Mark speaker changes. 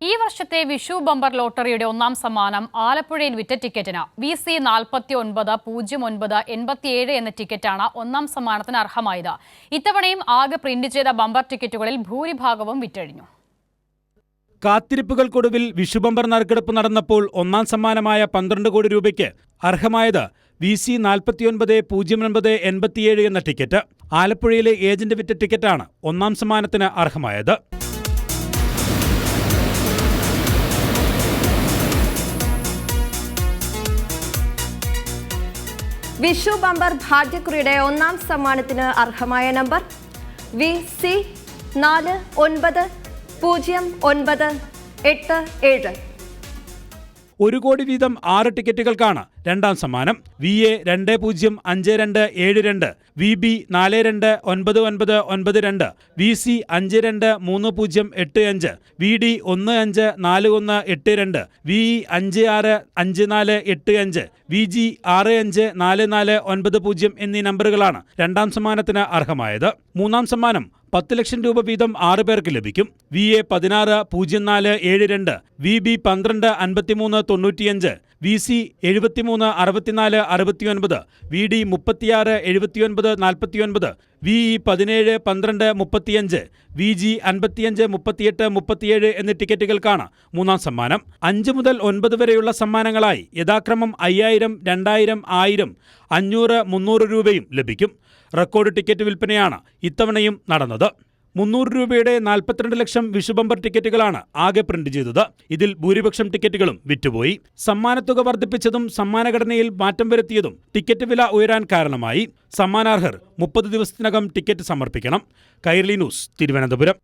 Speaker 1: ഈ വർഷത്തെ വിഷു ബമ്പർ ലോട്ടറിയുടെ ഒന്നാം സമ്മാനം ആലപ്പുഴയിൽ വിറ്റ ടിക്കറ്റിന് VC 490987 എന്ന ടിക്കറ്റാണ് ഒന്നാം സമ്മാനത്തിന് അർഹമായത്. ഇത്തവണയും ആകെ പ്രിന്റ് ചെയ്ത ബമ്പർ ടിക്കറ്റുകളിൽ ഭൂരിഭാഗവും വിറ്റഴിഞ്ഞു.
Speaker 2: കാത്തിരിപ്പുകൾക്കൊടുവിൽ വിഷുബമ്പർ നറുക്കെടുപ്പ് നടന്നപ്പോൾ ഒന്നാം സമ്മാനമായ 12 കോടി രൂപയ്ക്ക് അർഹമായത് VC 490987 എന്ന ടിക്കറ്റ്. ആലപ്പുഴയിലെ ഏജന്റ് വിറ്റ ടിക്കറ്റാണ് ഒന്നാം സമ്മാനത്തിന് അർഹമായത്.
Speaker 3: വിഷു ബമ്പർ ഭാഗ്യക്കുറിയുടെ ഒന്നാം സമ്മാനത്തിന് അർഹമായ നമ്പർ VC 490987.
Speaker 2: 1 കോടി വീതം 6 ടിക്കറ്റുകൾക്കാണ് രണ്ടാം സമ്മാനം. VA 205272, VB 429992, VC 523085, VD 154182, VE 565485, VG 654490 എന്നീ നമ്പറുകളാണ് രണ്ടാം സമ്മാനത്തിന് അർഹമായത്. മൂന്നാം സമ്മാനം 10 ലക്ഷം രൂപ വീതം 6 പേർക്ക് ലഭിക്കും. VA 160472, VB 125395, VC 736469, VD 367949, VE 171235, VG 553837 എന്നീ ടിക്കറ്റുകൾക്കാണ് മൂന്നാം സമ്മാനം. 5 മുതൽ 9 വരെയുള്ള സമ്മാനങ്ങളായി യഥാക്രമം 5000, 2000, 1000, 500, 300 രൂപയും ലഭിക്കും. റെക്കോർഡ് ടിക്കറ്റ് വിൽപ്പനയാണ് ഇത്തവണയും നടന്നത്. 300 രൂപയുടെ 42 ലക്ഷം വിഷുബമ്പർ ടിക്കറ്റുകളാണ് ആകെ പ്രിന്റ് ചെയ്തത്. ഇതിൽ ഭൂരിപക്ഷം ടിക്കറ്റുകളും വിറ്റുപോയി. സമ്മാനത്തുക വർദ്ധിപ്പിച്ചതും സമ്മാനഘടനയിൽ മാറ്റം വരുത്തിയതും ടിക്കറ്റ് വില ഉയരാൻ കാരണമായി. സമ്മാനാർഹർ 30 ദിവസത്തിനകം ടിക്കറ്റ് സമർപ്പിക്കണം. കൈരളി ന്യൂസ്, തിരുവനന്തപുരം.